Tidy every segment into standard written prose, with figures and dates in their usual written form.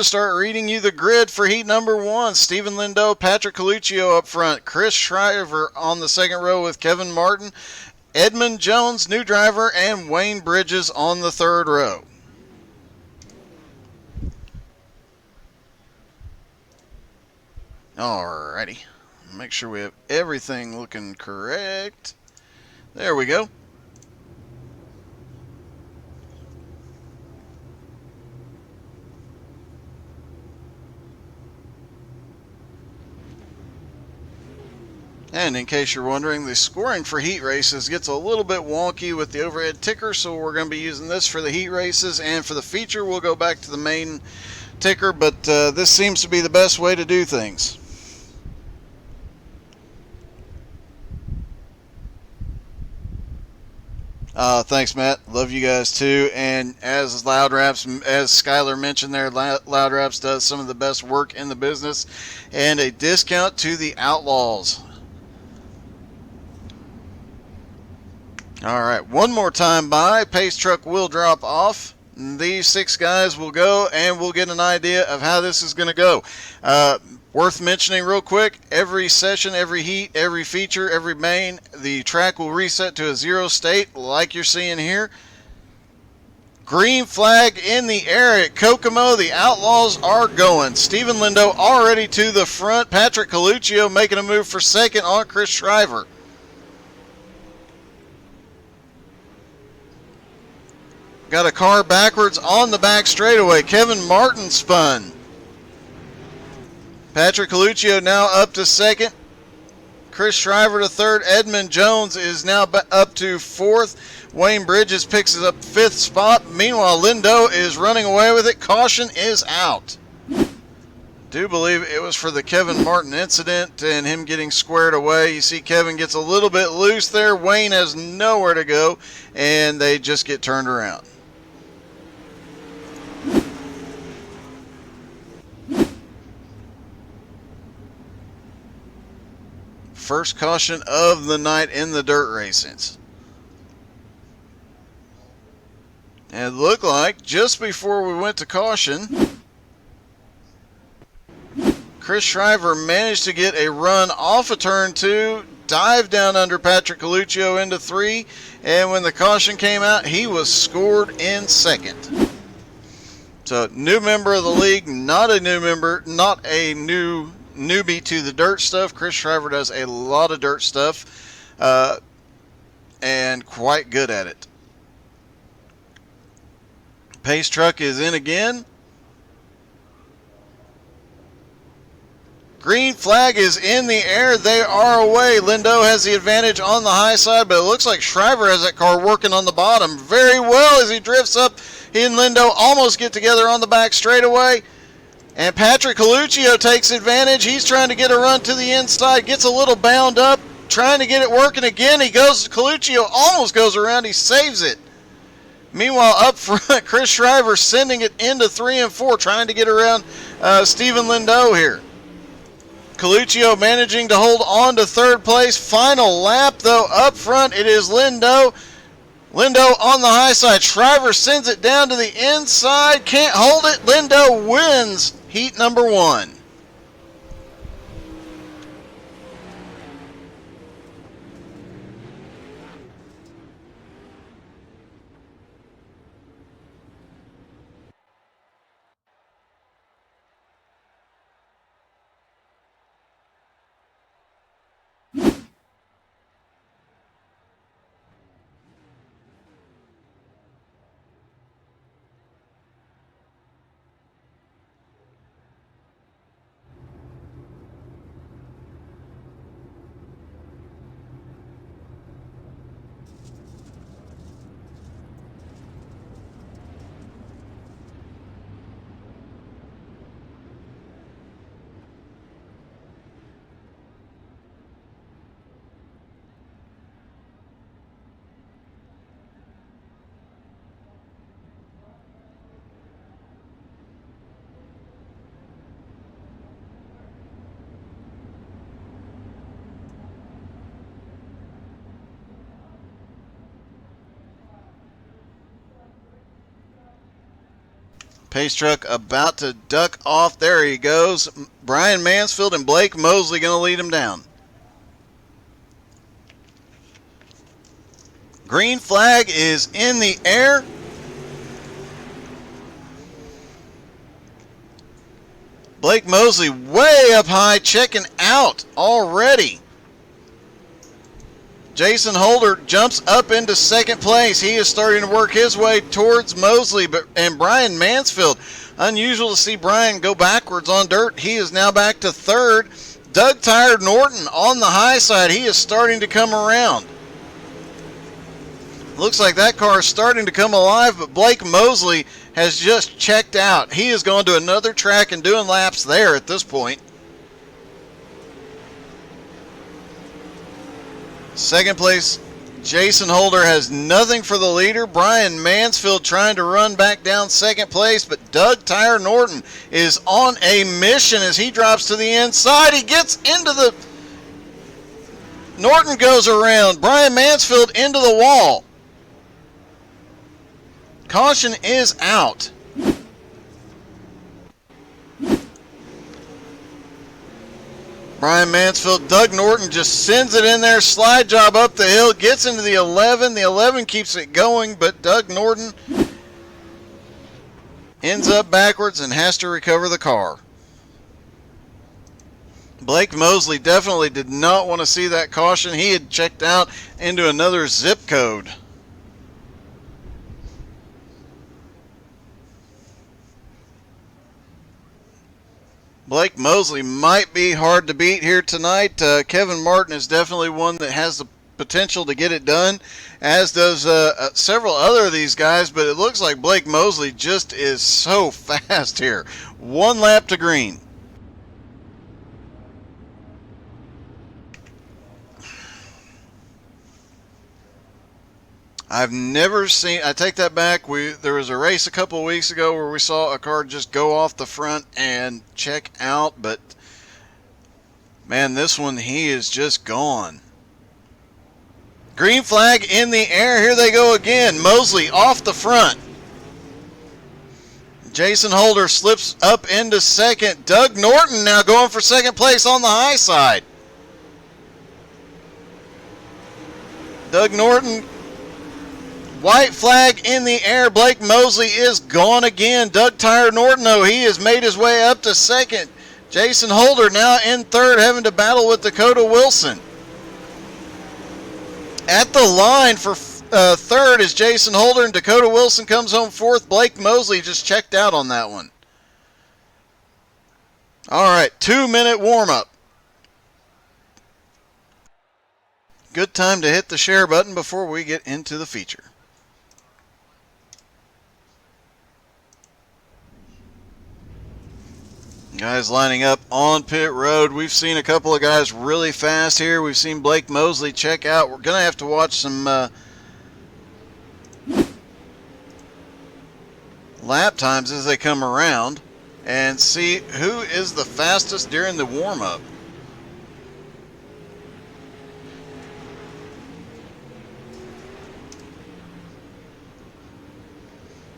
to start reading you the grid for heat number 1. Stephen Lindo, Patrick Coluccio up front. Chris Shriver on the second row with Kevin Martin. Edmund Jones, new driver, and Wayne Bridges on the third row. Alrighty. Make sure we have everything looking correct. There we go. And in case you're wondering, the scoring for heat races gets a little bit wonky with the overhead ticker, so we're going to be using this for the heat races, and for the feature we'll go back to the main ticker, but this seems to be the best way to do things. Thanks, Matt. Love you guys too. And as Loud Raps, as Skylar mentioned there, Loud Raps does some of the best work in the business, and a discount to the Outlaws. All right, one more time by. Pace truck will drop off. These 6 guys will go, and we'll get an idea of how this is going to go. Worth mentioning real quick, every session, every heat, every feature, every main, the track will reset to a 0 state like you're seeing here. Green flag in the air at Kokomo. The Outlaws are going. Stephen Lindo already to the front. Patrick Coluccio making a move for second on Chris Shriver. Got a car backwards on the back straightaway. Kevin Martin spun. Patrick Coluccio now up to second. Chris Shriver to third. Edmund Jones is now up to fourth. Wayne Bridges picks up fifth spot. Meanwhile, Lindo is running away with it. Caution is out. Do believe it was for the Kevin Martin incident and him getting squared away. You see Kevin gets a little bit loose there. Wayne has nowhere to go, and they just get turned around. First caution of the night in the dirt racings. And it looked like just before we went to caution, Chris Shriver managed to get a run off of turn 2, dive down under Patrick Coluccio into 3, and when the caution came out, he was scored in second. So, new member of the league, not a newbie to the dirt stuff. Chris Shriver does a lot of dirt stuff and quite good at it. Pace truck is in again. Green flag is in the air. They are away. Lindo has the advantage on the high side, but it looks like Shriver has that car working on the bottom very well as he drifts up. He and Lindo almost get together on the back straightaway. And Patrick Coluccio takes advantage. He's trying to get a run to the inside, gets a little bound up, trying to get it working again. Coluccio almost goes around. He saves it. Meanwhile, up front, Chris Shriver sending it into 3 and 4, trying to get around Stephen Lindo here. Coluccio managing to hold on to third place. Final lap, though, up front, it is Lindo. Lindo on the high side. Shriver sends it down to the inside. Can't hold it. Lindo wins heat number 1. Pace truck about to duck off. There he goes. Brian Mansfield and Blake Mosley going to lead him down. Green flag is in the air. Blake Mosley way up high, checking out already. Jason Holder jumps up into second place. He is starting to work his way towards Mosley, and Brian Mansfield. Unusual to see Brian go backwards on dirt. He is now back to third. Doug Tire Norton on the high side. He is starting to come around. Looks like that car is starting to come alive, but Blake Mosley has just checked out. He is going to another track and doing laps there at this point. Second place, Jason Holder has nothing for the leader. Brian Mansfield trying to run back down second place, but Doug Tire Norton is on a mission as he drops to the inside. He gets into the... Norton goes around. Brian Mansfield into the wall. Caution is out. Brian Mansfield, Doug Norton just sends it in there, slide job up the hill, gets into the 11. The 11 keeps it going, but Doug Norton ends up backwards and has to recover the car. Blake Mosley definitely did not want to see that caution. He had checked out into another zip code. Blake Mosley might be hard to beat here tonight. Kevin Martin is definitely one that has the potential to get it done, as does several other of these guys, but it looks like Blake Mosley just is so fast here. One lap to green. I've never seen, I take that back, there was a race a couple of weeks ago where we saw a car just go off the front and check out, but man, this one, he is just gone. Green flag in the air, here they go again. Mosley off the front. Jason Holder slips up into second. Doug Norton now going for second place on the high side. Doug Norton, white flag in the air. Blake Mosley is gone again. Doug Tire Norton, though, he has made his way up to second. Jason Holder now in third, having to battle with Dakota Wilson. At the line for third is Jason Holder, and Dakota Wilson comes home fourth. Blake Mosley just checked out on that one. All right, 2-minute warm-up. Good time to hit the share button before we get into the feature. Guys lining up on pit road. We've seen a couple of guys really fast here. We've seen Blake Mosley check out. We're going to have to watch some lap times as they come around and see who is the fastest during the warm-up.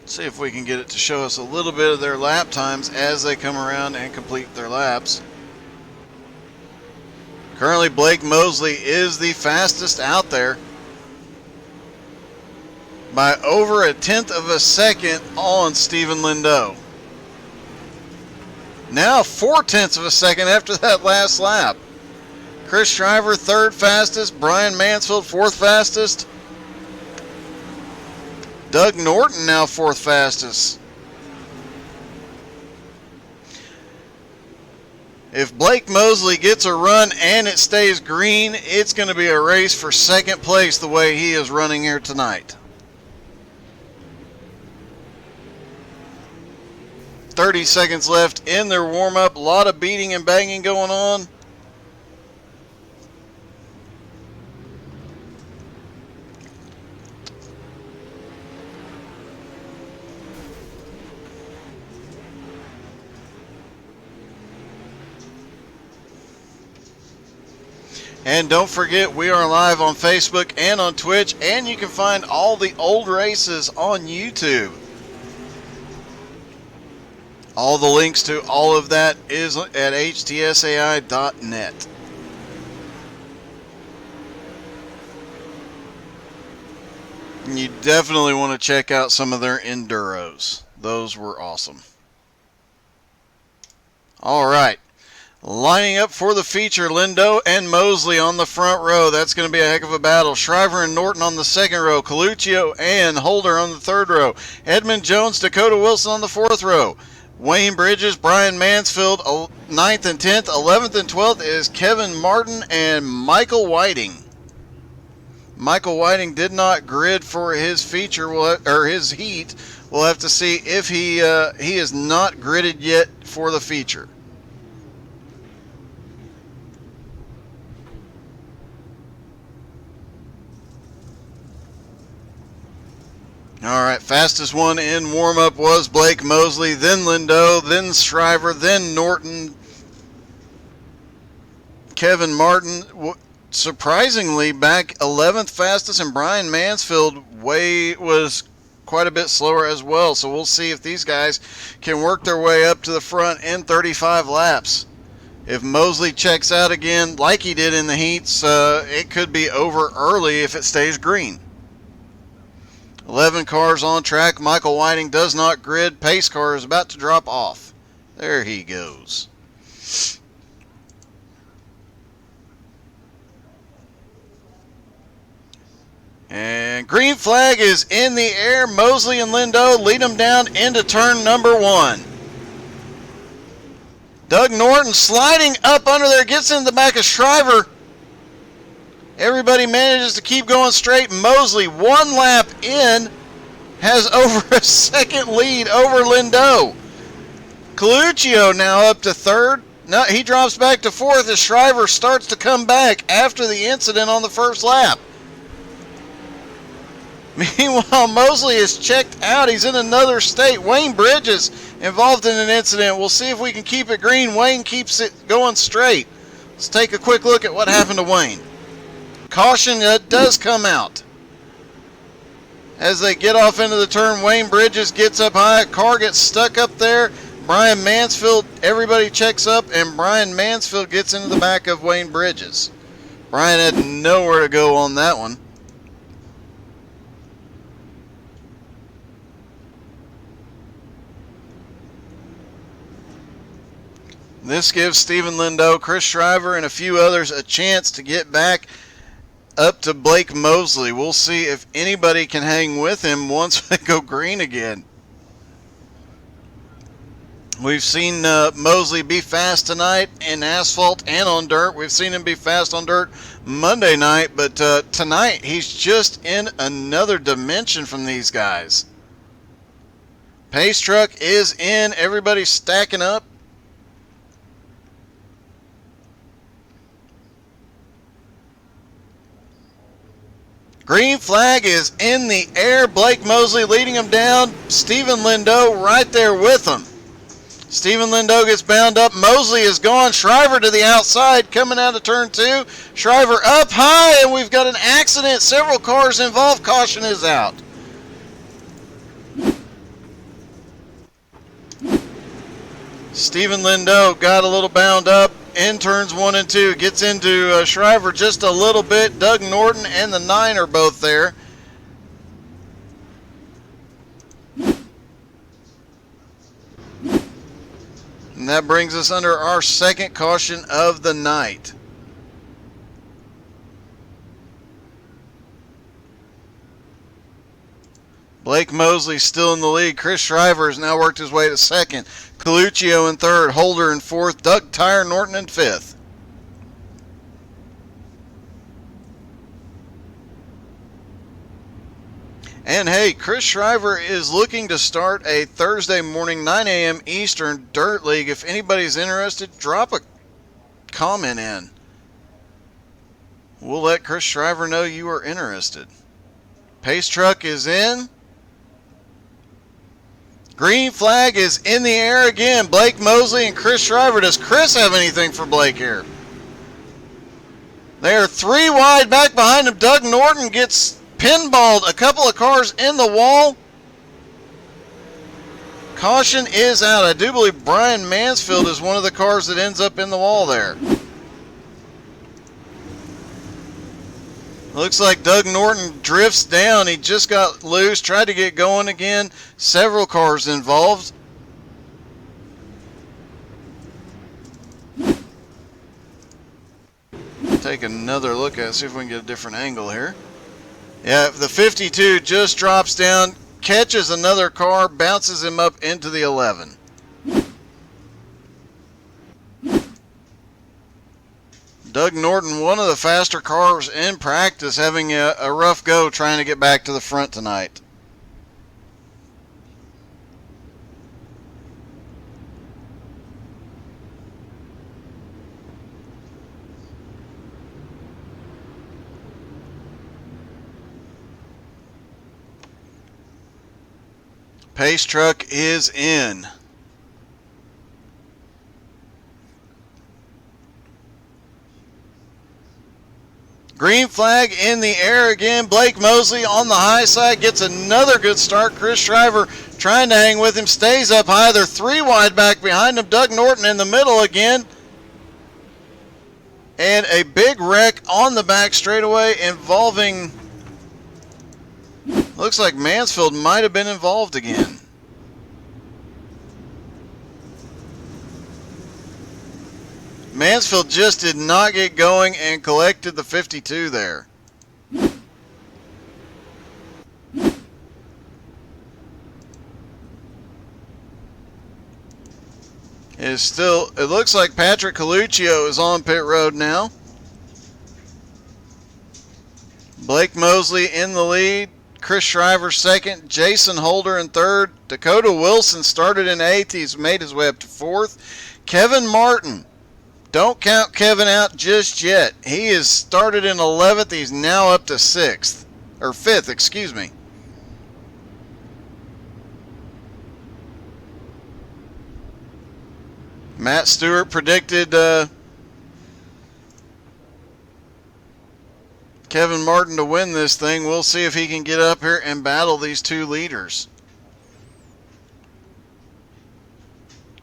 See if we can get it to show us a little bit of their lap times as they come around and complete their laps. Currently, Blake Mosley is the fastest out there by over 1/10 of a second on Stephen Lindo. Now 4/10 of a second after that last lap. Chris Shriver third fastest, Brian Mansfield fourth fastest. Doug Norton now fourth fastest. If Blake Mosley gets a run and it stays green, it's going to be a race for second place the way he is running here tonight. 30 seconds left in their warm-up. A lot of beating and banging going on. And don't forget, we are live on Facebook and on Twitch, and you can find all the old races on YouTube. All the links to all of that is at htsai.net. You definitely want to check out some of their enduros. Those were awesome. All right. Lining up for the feature, Lindo and Mosley on the front row. That's going to be a heck of a battle. Shriver and Norton on the second row. Coluccio and Holder on the third row. Edmund Jones, Dakota Wilson on the fourth row. Wayne Bridges, Brian Mansfield, 9th and 10th. 11th and 12th is Kevin Martin and Michael Whiting. Michael Whiting did not grid for his feature or his heat. We'll have to see if he is not gridded yet for the feature. All right, fastest one in warm-up was Blake Mosley, then Lindo, then Shriver, then Norton, Kevin Martin. Surprisingly, back 11th fastest, and Brian Mansfield was quite a bit slower as well. So we'll see if these guys can work their way up to the front in 35 laps. If Mosley checks out again like he did in the heats, it could be over early if it stays green. 11 cars on track. Michael Whiting does not grid. Pace car is about to drop off. There he goes. And green flag is in the air. Mosley and Lindo lead them down into turn number 1. Doug Norton sliding up under there, gets in the back of Shriver. Everybody manages to keep going straight. Mosley, one lap in, has over a second lead over Lindo. Coluccio now up to third. No, he drops back to fourth as Shriver starts to come back after the incident on the first lap. Meanwhile, Mosley is checked out. He's in another state. Wayne Bridges involved in an incident. We'll see if we can keep it green. Wayne keeps it going straight. Let's take a quick look at what happened to Wayne. Caution does come out. As they get off into the turn, Wayne Bridges gets up high. Car gets stuck up there. Brian Mansfield, everybody checks up, and Brian Mansfield gets into the back of Wayne Bridges. Brian had nowhere to go on that one. This gives Stephen Lindo, Chris Shriver, and a few others a chance to get back up to Blake Mosley. We'll see if anybody can hang with him once they go green again. We've seen Mosley be fast tonight in asphalt and on dirt. We've seen him be fast on dirt Monday night, but tonight he's just in another dimension from these guys. Pace truck is in. Everybody's stacking up. Green flag is in the air. Blake Mosley leading him down. Stephen Lindo right there with him. Stephen Lindo gets bound up. Mosley is gone. Shriver to the outside coming out of turn 2. Shriver up high, and we've got an accident. Several cars involved. Caution is out. Stephen Lindo got a little bound up in turns 1 and 2. Gets into Shriver just a little bit. Doug Norton and the 9 are both there. And that brings us under our second caution of the night. Blake Mosley still in the lead. Chris Shriver has now worked his way to second. Coluccio in third. Holder in fourth. Doug Tyre Norton in fifth. And hey, Chris Shriver is looking to start a Thursday morning 9 a.m. Eastern Dirt League. If anybody's interested, drop a comment in. We'll let Chris Shriver know you are interested. Pace truck is in. Green flag is in the air again. Blake Mosley and Chris Shriver. Does Chris have anything for Blake here? They are 3 wide back behind him. Doug Norton gets pinballed. A couple of cars in the wall. Caution is out. I do believe Brian Mansfield is one of the cars that ends up in the wall there. Looks like Doug Norton drifts down. He just got loose, tried to get going again. Several cars involved. Take another look at it, see if we can get a different angle here. Yeah, the 52 just drops down, catches another car, bounces him up into the 11. Doug Norton, one of the faster cars in practice, having a rough go trying to get back to the front tonight. Pace truck is in. Green flag in the air again. Blake Mosley on the high side gets another good start. Chris Shriver trying to hang with him, stays up high. They're 3 wide back behind him. Doug Norton in the middle again. And a big wreck on the back straightaway involving, looks like Mansfield might have been involved again. Mansfield just did not get going and collected the 52 there. It looks like Patrick Coluccio is on pit road now. Blake Mosley in the lead. Chris Shriver second. Jason Holder in third. Dakota Wilson started in eighth. He's made his way up to fourth. Kevin Martin. Don't count Kevin out just yet. He has started in 11th. He's now up to 6th. Or 5th, excuse me. Matt Stewart predicted Kevin Martin to win this thing. We'll see if he can get up here and battle these two leaders.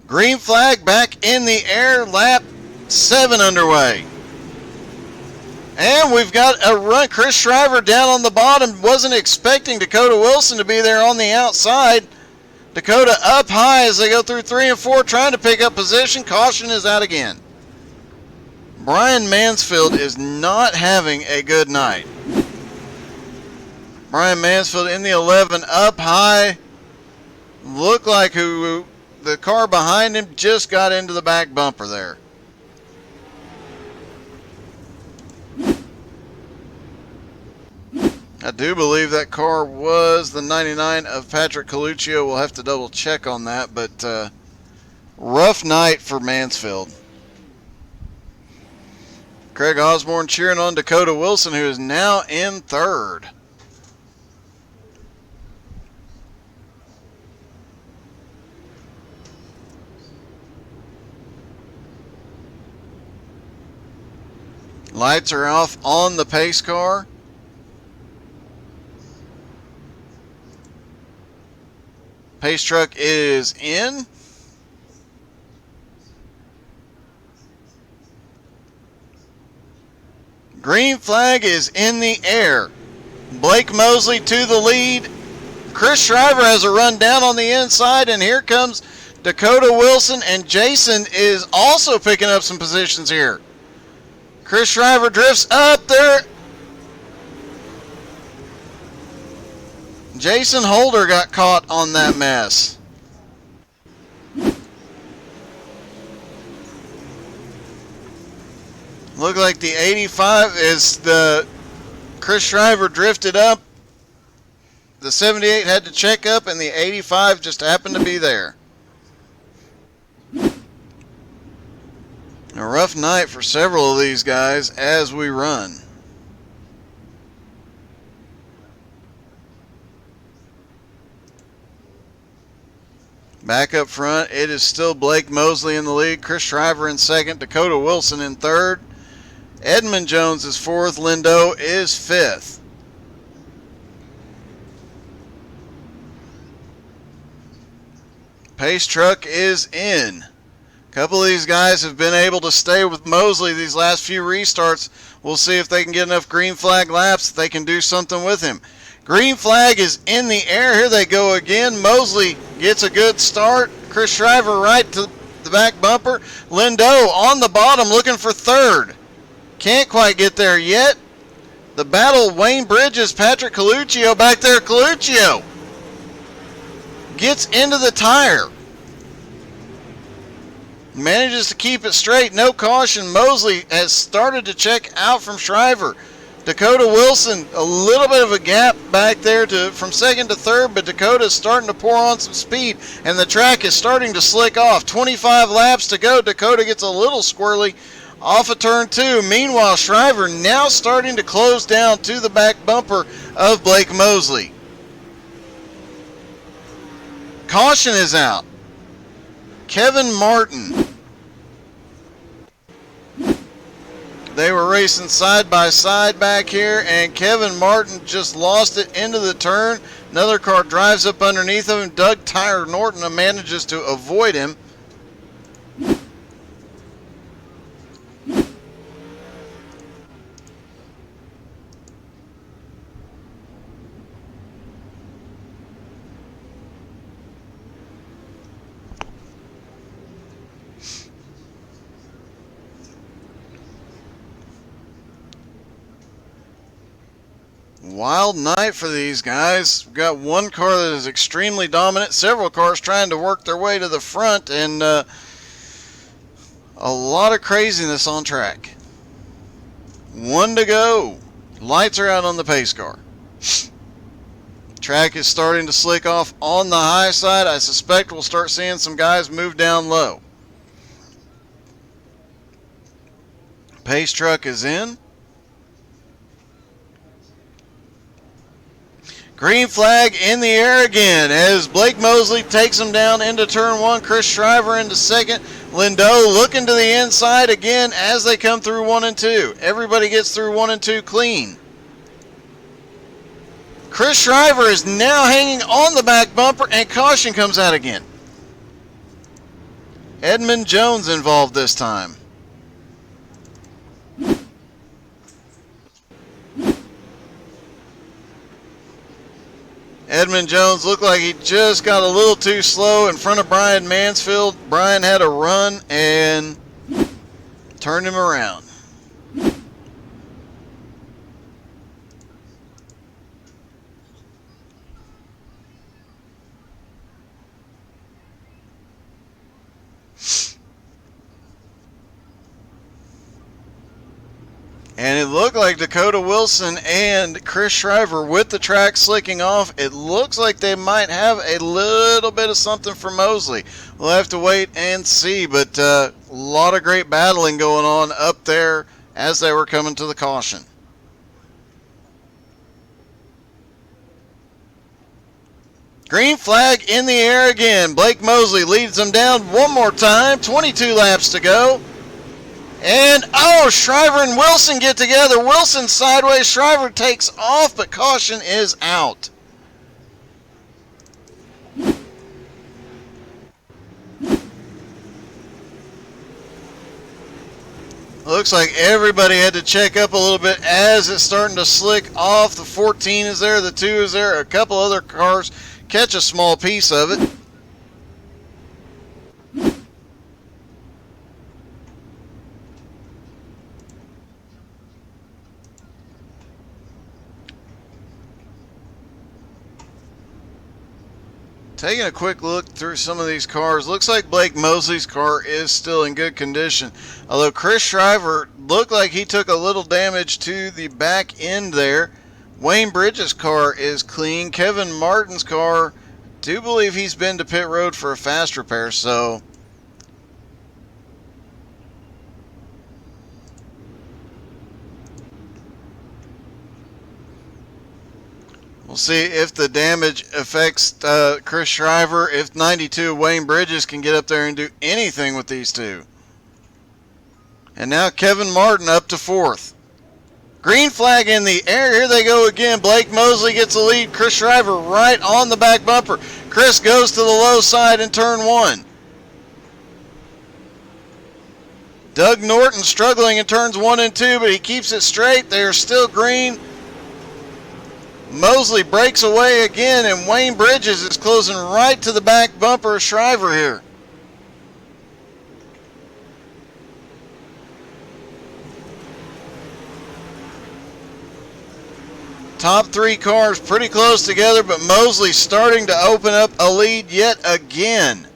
Green flag back in the air. Lap 7 underway. And we've got a run. Chris Shriver down on the bottom. Wasn't expecting Dakota Wilson to be there on the outside. Dakota up high as they go through 3 and 4, trying to pick up position. Caution is out again. Brian Mansfield is not having a good night. Brian Mansfield in the 11 up high. Looked like the car behind him just got into the back bumper there. I do believe that car was the 99 of Patrick Coluccio. We'll have to double check on that, but rough night for Mansfield. Craig Osborne cheering on Dakota Wilson, who is now in third. Lights are off on the pace car. Pace truck is in. Green flag is in the air. Blake Mosley to the lead. Chris Shriver has a run down on the inside, and here comes Dakota Wilson, and Jason is also picking up some positions here. Chris Shriver drifts up there. Jason Holder got caught on that mess. Looked like the 85 is the Chris Shriver drifted up. The 78 had to check up, and the 85 just happened to be there. A rough night for several of these guys as we run. Back up front, it is still Blake Mosley in the lead, Chris Shriver in second, Dakota Wilson in third, Edmund Jones is fourth, Lindo is fifth. Pace truck is in. A couple of these guys have been able to stay with Mosley these last few restarts. We'll see if they can get enough green flag laps that they can do something with him. Green flag is in the air. Here they go again. Mosley gets a good start. Chris Shriver right to the back bumper. Lindo on the bottom looking for third. Can't quite get there yet. The battle, Wayne Bridges, Patrick Coluccio back there. Coluccio gets into the tire. Manages to keep it straight. No caution. Mosley has started to check out from Shriver. Dakota Wilson, a little bit of a gap back there from second to third, but Dakota's starting to pour on some speed, and the track is starting to slick off. 25 laps to go. Dakota gets a little squirrely off of turn 2. Meanwhile, Shriver now starting to close down to the back bumper of Blake Mosley. Caution is out. Kevin Martin. They were racing side by side back here, and Kevin Martin just lost it into the turn. Another car drives up underneath of him. Doug Tyler Norton manages to avoid him. Wild night for these guys. We've got one car that is extremely dominant, several cars trying to work their way to the front, and a lot of craziness on track. One to go. Lights are out on the pace car. Track is starting to slick off on the high side. I suspect we'll start seeing some guys move down low. Pace truck is in. Green flag in the air again as Blake Mosley takes him down into turn 1. Chris Shriver into second. Lindo looking to the inside again as they come through 1 and 2. Everybody gets through 1 and 2 clean. Chris Shriver is now hanging on the back bumper, and caution comes out again. Edmund Jones involved this time. Edmund Jones looked like he just got a little too slow in front of Brian Mansfield. Brian had a run and turned him around. And it looked like Dakota Wilson and Chris Shriver with the track slicking off. It looks like they might have a little bit of something for Mosley. We'll have to wait and see, but a lot of great battling going on up there as they were coming to the caution. Green flag in the air again. Blake Mosley leads them down one more time. 22 laps to go. And, Shriver and Wilson get together. Wilson sideways. Shriver takes off, but caution is out. Looks like everybody had to check up a little bit as it's starting to slick off. The 14 is there. The 2 is there. A couple other cars catch a small piece of it. Taking a quick look through some of these cars, looks like Blake Mosley's car is still in good condition. Although Chris Shriver looked like he took a little damage to the back end there. Wayne Bridges' car is clean. Kevin Martin's car, do believe he's been to pit road for a fast repair, so we'll see if the damage affects Chris Shriver, if 92 Wayne Bridges can get up there and do anything with these two. And now Kevin Martin up to 4th. Green flag in the air. Here they go again. Blake Mosley gets the lead. Chris Shriver right on the back bumper. Chris goes to the low side in turn 1. Doug Norton struggling in turns 1 and 2, but he keeps it straight. They are still green. Mosley breaks away again, and Wayne Bridges is closing right to the back bumper of Shriver here. Top 3 cars pretty close together, but Mosley starting to open up a lead yet again.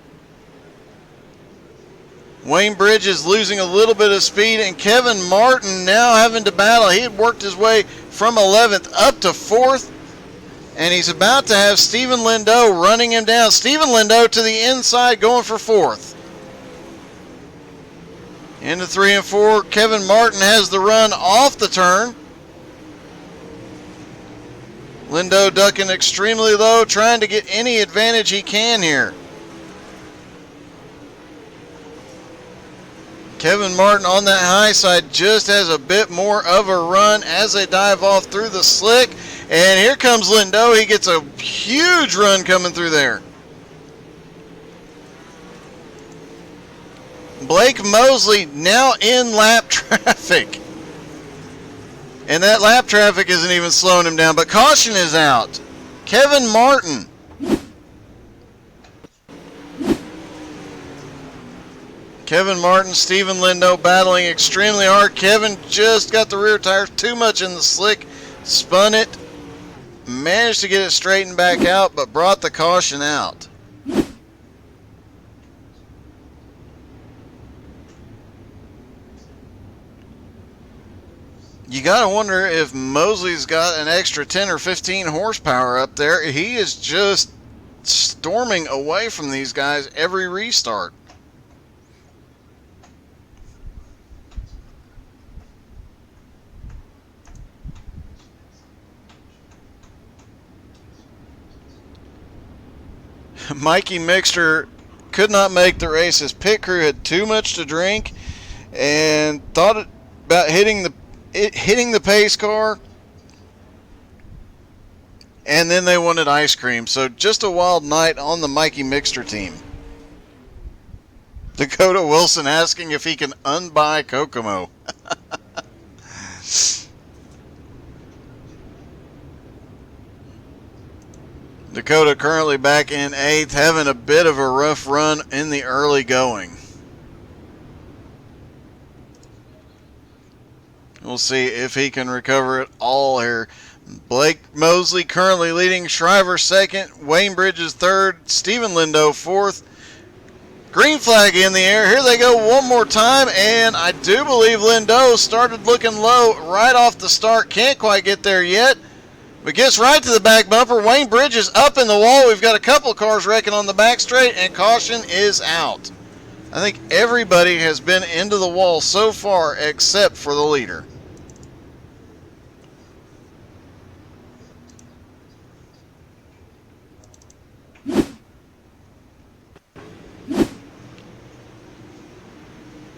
Wayne Bridges losing a little bit of speed, and Kevin Martin now having to battle. He had worked his way from 11th up to 4th, and he's about to have Stephen Lindau running him down. Stephen Lindau to the inside going for 4th. Into 3 and 4, Kevin Martin has the run off the turn. Lindau ducking extremely low, trying to get any advantage he can here. Kevin Martin on that high side just has a bit more of a run as they dive off through the slick. And here comes Lindau. He gets a huge run coming through there. Blake Mosley now in lap traffic. And that lap traffic isn't even slowing him down, but caution is out. Kevin Martin. Kevin Martin, Stephen Lindau battling extremely hard. Kevin just got the rear tires too much in the slick, spun it, managed to get it straightened back out, but brought the caution out. You got to wonder if Mosley's got an extra 10 or 15 horsepower up there. He is just storming away from these guys every restart. Mikey Mixter could not make the race. His pit crew had too much to drink and thought about hitting the pace car, and then they wanted ice cream. So just a wild night on the Mikey Mixter team. Dakota Wilson asking if he can unbuy Kokomo. Dakota currently back in 8th, having a bit of a rough run in the early going. We'll see if he can recover it all here. Blake Mosley currently leading, Shriver 2nd, Wayne Bridges 3rd, Stephen Lindau 4th. Green flag in the air. Here they go one more time, and I do believe Lindau started looking low right off the start. Can't quite get there yet, but gets right to the back bumper. Wayne Bridges up in the wall. We've got a couple of cars wrecking on the back straight, and caution is out. I think everybody has been into the wall so far except for the leader.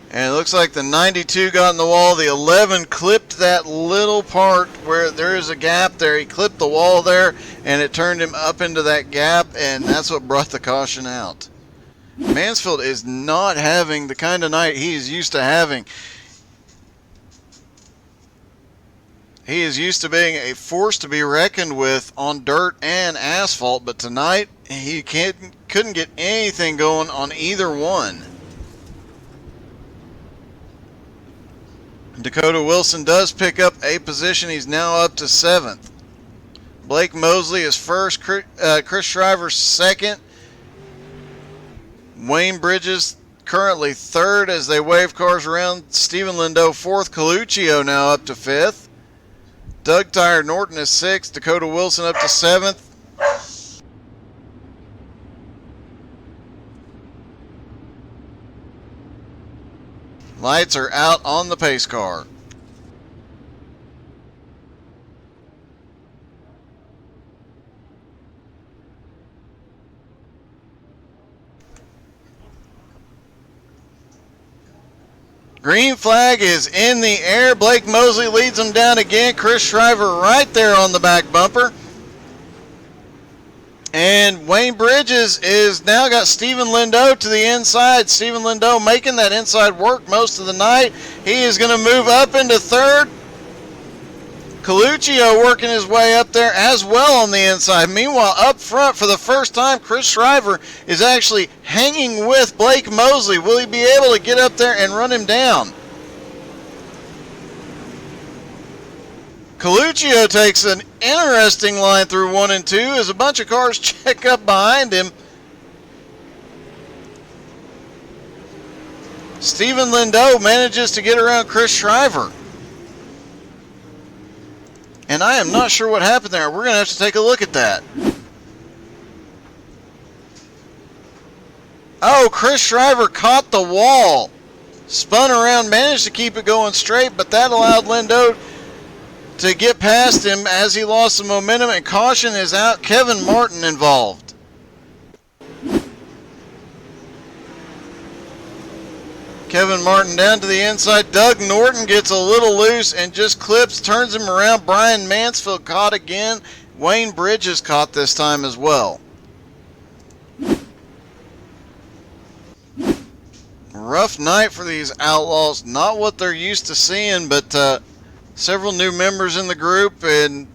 And it looks like the 92 got in the wall. The 11 clipped that little part where there is a gap there. He clipped the wall there, and it turned him up into that gap, and that's what brought the caution out. Mansfield is not having the kind of night he is used to having. He is used to being a force to be reckoned with on dirt and asphalt, but tonight he couldn't get anything going on either one. Dakota Wilson does pick up a position. He's now up to 7th. Blake Mosley is 1st. Chris Shriver 2nd. Wayne Bridges currently 3rd as they wave cars around. Stephen Lindau 4th. Coluccio now up to 5th. Doug Tire Norton is 6th. Dakota Wilson up to 7th. Lights are out on the pace car. Green flag is in the air. Blake Mosley leads them down again. Chris Shriver right there on the back bumper. And Wayne Bridges is now got Stephen Lindo to the inside. Stephen Lindo making that inside work most of the night. He is going to move up into third. Coluccio working his way up there as well on the inside. Meanwhile, up front for the first time, Chris Shriver is actually hanging with Blake Mosley. Will he be able to get up there and run him down? Coluccio takes an interesting line through 1 and 2 as a bunch of cars check up behind him. Stephen Lindo manages to get around Chris Shriver. And I am not sure what happened there. We're going to have to take a look at that. Oh, Chris Shriver caught the wall. Spun around, managed to keep it going straight, but that allowed Lindo to get past him as he lost some momentum, and caution is out. Kevin Martin involved. Kevin Martin down to the inside. Doug Norton gets a little loose and just clips, turns him around. Brian Mansfield caught again. Wayne Bridges caught this time as well. Rough night for these Outlaws. Not what they're used to seeing, but several new members in the group, and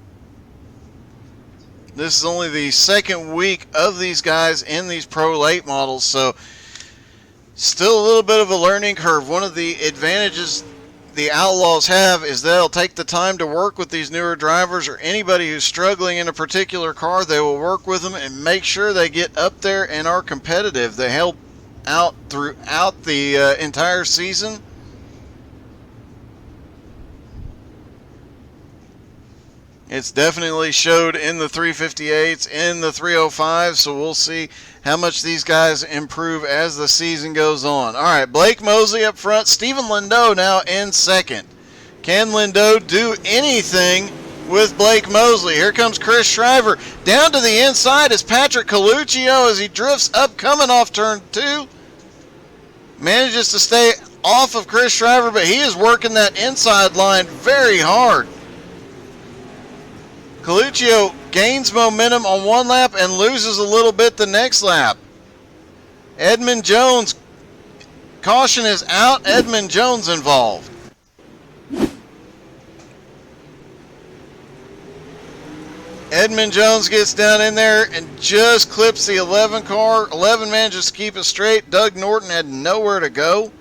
this is only the second week of these guys in these Pro Late models, so still a little bit of a learning curve. One of the advantages the Outlaws have is they'll take the time to work with these newer drivers or anybody who's struggling in a particular car. They will work with them and make sure they get up there and are competitive. They help out throughout the entire season. It's definitely showed in the 358s, in the 305s, so we'll see how much these guys improve as the season goes on. All right, Blake Mosley up front, Stephen Lindo now in second. Can Lindo do anything with Blake Mosley? Here comes Chris Shriver. Down to the inside is Patrick Coluccio as he drifts up, coming off turn 2. Manages to stay off of Chris Shriver, but he is working that inside line very hard. Coluccio gains momentum on one lap and loses a little bit the next lap. Edmund Jones, caution is out. Edmund Jones involved. Edmund Jones gets down in there and just clips the 11 car. 11 manages to keep it straight. Doug Norton had nowhere to go.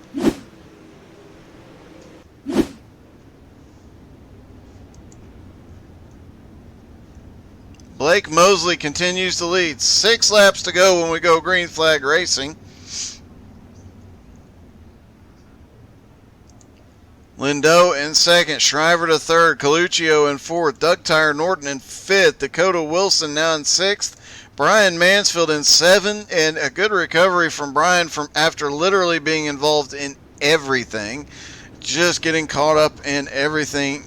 Blake Mosley continues to lead. 6 laps to go when we go green flag racing. Lindo in second, Shriver to third, Coluccio in fourth, Doug Tire Norton in fifth, Dakota Wilson now in sixth, Brian Mansfield in 7, and a good recovery from Brian from after literally being involved in everything, just getting caught up in everything.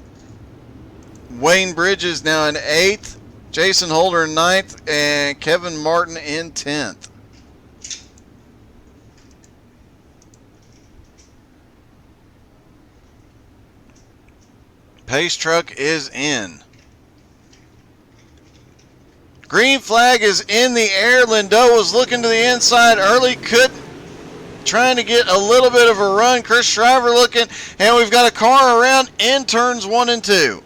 Wayne Bridges now in 8th, Jason Holder in 9th, and Kevin Martin in 10th. Pace truck is in. Green flag is in the air. Lindo was looking to the inside early, trying to get a little bit of a run. Chris Shriver looking, and we've got a car around in turns 1 and 2.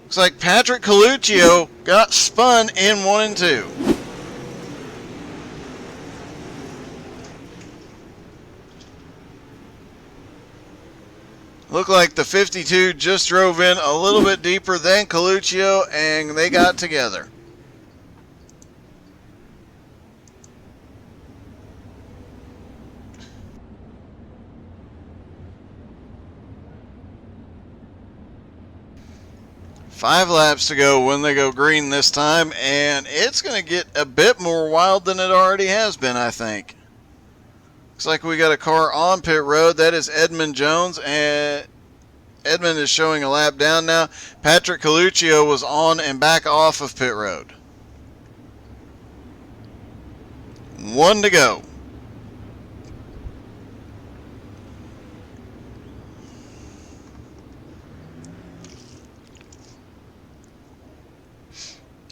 Looks like Patrick Coluccio got spun in 1 and 2. Looked like the 52 just drove in a little bit deeper than Coluccio, and they got together. Five laps to go when they go green this time, and it's going to get a bit more wild than it already has been, I think. Looks like we got a car on pit road. That is Edmund Jones, and Edmund is showing a lap down now. Patrick Coluccio was on and back off of pit road. 1 to go.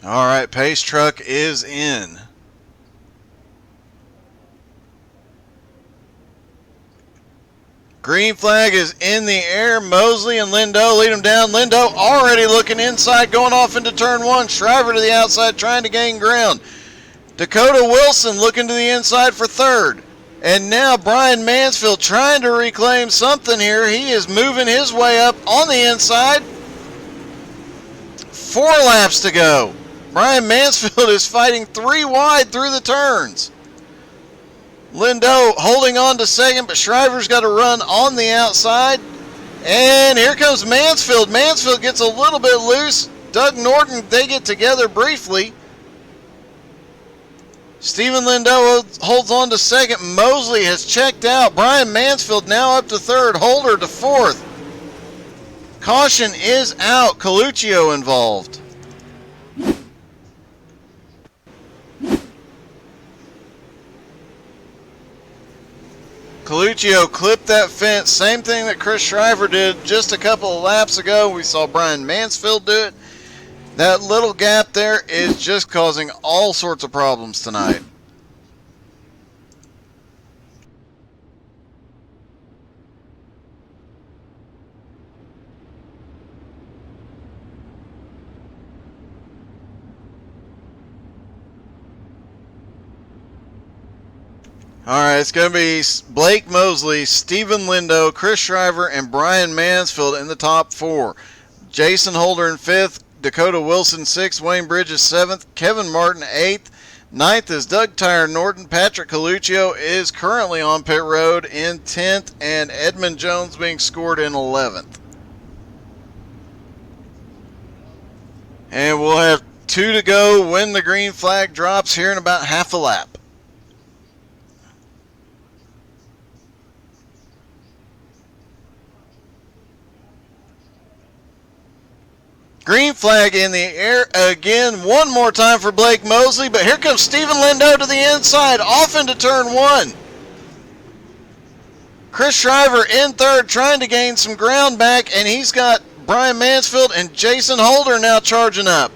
All right, pace truck is in. Green flag is in the air. Mosley and Lindo lead him down. Lindo already looking inside, going off into turn one. Shriver to the outside, trying to gain ground. Dakota Wilson looking to the inside for third. And now Brian Mansfield trying to reclaim something here. He is moving his way up on the inside. 4 laps to go. Brian Mansfield is fighting 3 wide through the turns. Lindo holding on to second, but Shriver's got to run on the outside. And here comes Mansfield. Mansfield gets a little bit loose. Doug Norton, they get together briefly. Stephen Lindo holds on to second. Mosley has checked out. Brian Mansfield now up to third. Holder to fourth. Caution is out. Coluccio involved. Coluccio clipped that fence. Same thing that Chris Shriver did just a couple of laps ago. We saw Brian Mansfield do it. That little gap there is just causing all sorts of problems tonight. All right, it's going to be Blake Mosley, Stephen Lindo, Chris Shriver, and Brian Mansfield in the top 4. Jason Holder in 5th, Dakota Wilson 6th, Wayne Bridges 7th, Kevin Martin 8th. 9th is Doug Tyre Norton. Patrick Coluccio is currently on pit road in 10th, and Edmund Jones being scored in 11th. And we'll have 2 to go when the green flag drops here in about half a lap. Green flag in the air again, one more time for Blake Mosley, but here comes Stephen Lindo to the inside, off into turn 1. Chris Shriver in third, trying to gain some ground back, and he's got Brian Mansfield and Jason Holder now charging up.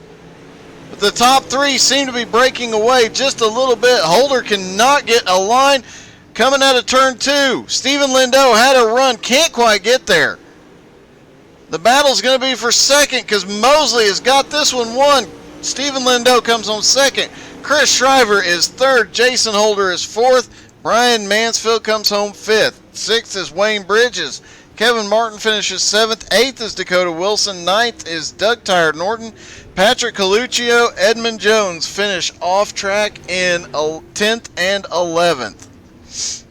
But the top 3 seem to be breaking away just a little bit. Holder cannot get a line coming out of turn 2. Stephen Lindo had a run, can't quite get there. The battle's going to be for second because Mosley has got this one won. Stephen Lindo comes home second. Chris Shriver is third. Jason Holder is fourth. Brian Mansfield comes home fifth. Sixth is Wayne Bridges. Kevin Martin finishes seventh. Eighth is Dakota Wilson. Ninth is Doug Tyre Norton. Patrick Coluccio, Edmund Jones finish off track in 10th and 11th.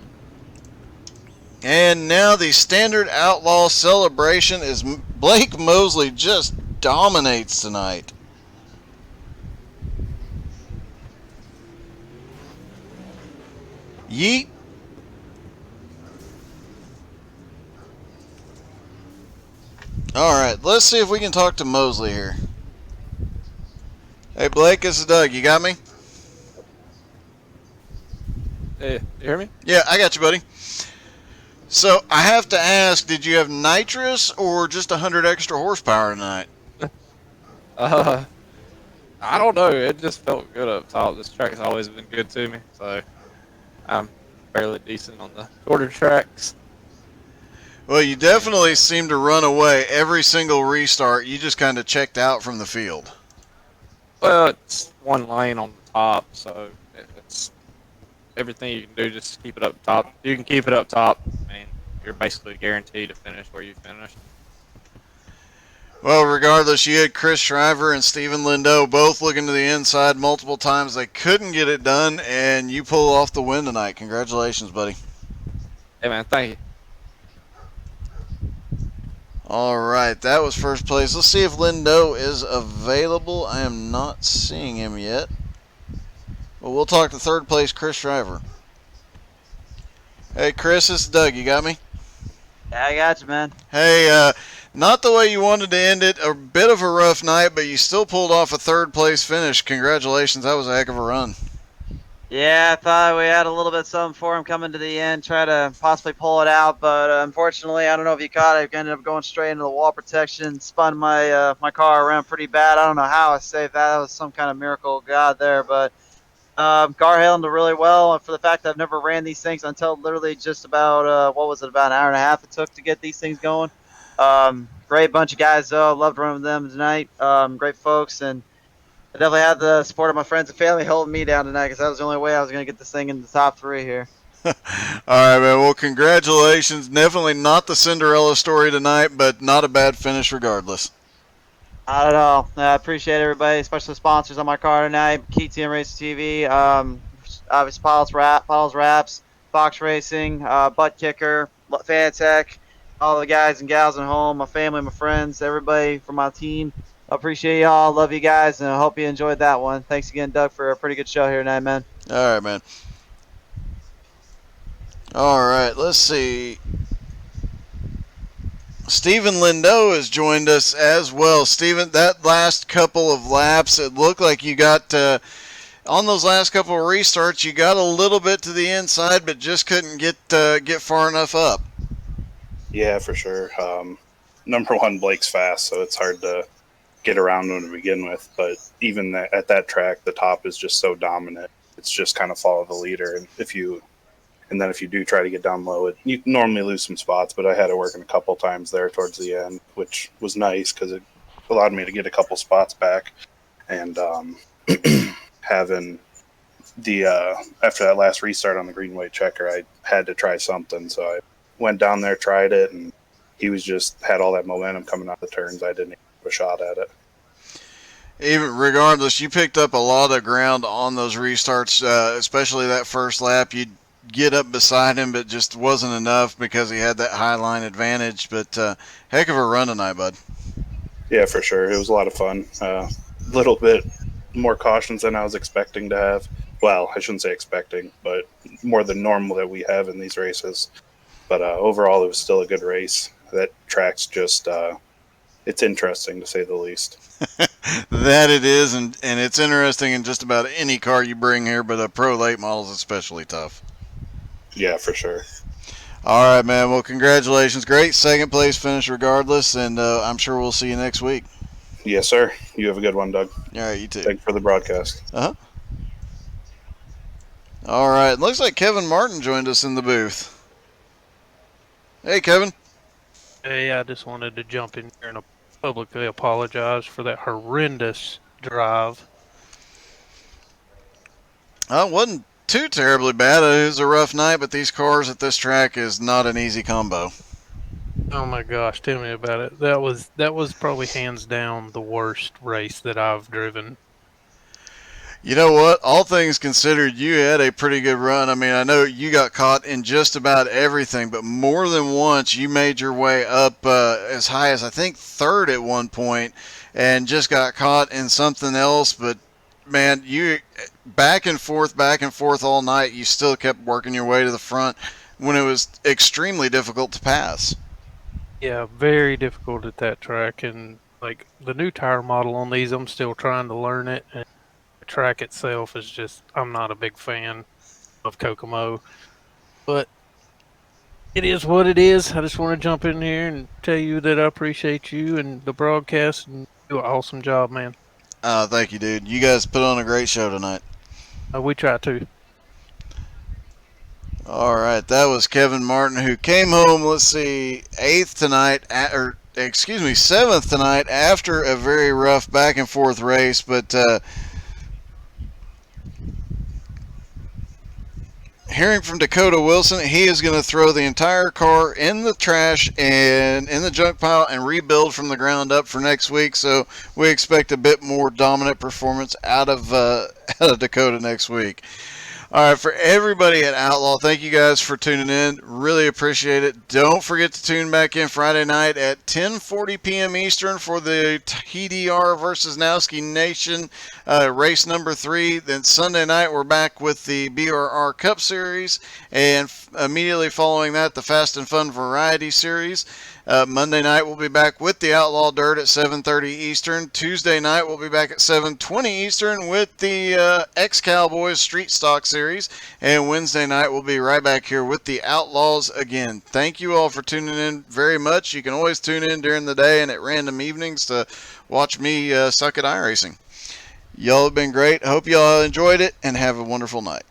And now the standard Outlaw celebration is Blake Mosley just dominates tonight. Yeet. Alright, let's see if we can talk to Mosley here. Hey Blake, this is Doug. You got me? Hey, you hear me? Yeah, I got you, buddy. So, I have to ask, did you have nitrous or just 100 extra horsepower tonight? I don't know. It just felt good up top. This track's always been good to me, so I'm fairly decent on the shorter tracks. Well, you definitely seem to run away every single restart. You just kind of checked out from the field. Well, it's one lane on the top, so it's everything you can do, just keep it up top. If you can keep it up top, I mean, you're basically guaranteed to finish where you finished. Well, regardless, you had Chris Shriver and Stephen Lindo both looking to the inside multiple times. They couldn't get it done, and you pull off the win tonight. Congratulations, buddy. Hey, man, thank you. All right, that was first place. Let's see if Lindo is available. I am not seeing him yet. Well, we'll talk to third place, Chris Shriver. Hey, Chris, this is Doug. You got me? Yeah, I got you, man. Hey, not the way you wanted to end it. A bit of a rough night, but you still pulled off a third place finish. Congratulations. That was a heck of a run. Yeah, I thought we had a little bit something for him coming to the end, try to possibly pull it out, but unfortunately, I don't know if you caught it. I ended up going straight into the wall protection, spun my car around pretty bad. I don't know how I saved that. That was some kind of miracle of God there, but car handled really well. And for the fact that I've never ran these things until literally just about what was it, about an hour and a half it took to get these things going. Great bunch of guys though. Loved running with them tonight. Great folks, and I definitely had the support of my friends and family holding me down tonight because that was the only way I was going to get this thing in the top three here. All right, man. Well, congratulations. Definitely not the Cinderella story tonight, but not a bad finish regardless. I don't know. I appreciate everybody, especially the sponsors on my car tonight. Key Team Racing TV, obviously Piles Wraps, Fox Racing, Butt Kicker, Fantech, all the guys and gals at home, my family, my friends, everybody from my team. I appreciate y'all. Love you guys, and I hope you enjoyed that one. Thanks again, Doug, for a pretty good show here tonight, man. All right, man. All right, let's see. Stephen Lindo has joined us as well. Stephen, that last couple of laps, it looked like you got on those last couple of restarts. You got a little bit to the inside, but just couldn't get far enough up. Yeah, for sure. Number one, Blake's fast, so it's hard to get around him to begin with. But even at that track, the top is just so dominant. It's just kind of follow the leader, and if you do try to get down low, you normally lose some spots. But I had it working a couple times there towards the end, which was nice because it allowed me to get a couple spots back. And having the after that last restart on the green white checker, I had to try something, so I went down there, tried it, and he was just had all that momentum coming out the turns. I didn't even have a shot at it. Even regardless, you picked up a lot of ground on those restarts, especially that first lap. You'd get up beside him, but just wasn't enough because he had that high line advantage. But heck of a run tonight, bud. Yeah, for sure. It was a lot of fun. A little bit more cautions than I was expecting to have. Well, I shouldn't say expecting, but more than normal that we have in these races. But overall, it was still a good race. That track's just, it's interesting to say the least. That it is, and it's interesting in just about any car you bring here, but a Pro late model is especially tough. Yeah, for sure. All right, man. Well, congratulations. Great second place finish regardless, and I'm sure we'll see you next week. Yes, sir. You have a good one, Doug. All right, you too. Thanks for the broadcast. All right. Looks like Kevin Martin joined us in the booth. Hey, Kevin. Hey, I just wanted to jump in here and publicly apologize for that horrendous drive. It wasn't too terribly bad. It was a rough night, but these cars at this track is not an easy combo. Oh my gosh, tell me about it. That was probably hands down the worst race that I've driven. You know what? All things considered, you had a pretty good run. I mean, I know you got caught in just about everything, but more than once you made your way up as high as I think third at one point and just got caught in something else. But man, you back and forth all night. You still kept working your way to the front when it was extremely difficult to pass. Yeah, very difficult at that track, and like the new tire model on these, I'm still trying to learn it. And the track itself is just, I'm not a big fan of Kokomo, but it is what it is. I just want to jump in here and tell you that I appreciate you and the broadcast, and you do an awesome job, man. Thank you, dude. You guys put on a great show tonight. We try to. All right, that was Kevin Martin, who came home, let's see, seventh tonight after a very rough back and forth race. But hearing from Dakota Wilson, he is going to throw the entire car in the trash and in the junk pile and rebuild from the ground up for next week. So we expect a bit more dominant performance out of Dakota next week. All right, for everybody at Outlaw, thank you guys for tuning in. Really appreciate it. Don't forget to tune back in Friday night at 10:40 p.m. Eastern for the TDR versus Nowski Nation race number 3. Then Sunday night we're back with the BRR Cup Series, and immediately following that the Fast and Fun Variety Series. Monday night we'll be back with the Outlaw Dirt at 7:30 Eastern. Tuesday night we'll be back at 7:20 Eastern with the ex-Cowboys Street Stock Series. And Wednesday night we'll be right back here with the Outlaws again. Thank you all for tuning in very much. You can always tune in during the day and at random evenings to watch me suck at iRacing. Y'all have been great. Hope y'all enjoyed it and have a wonderful night.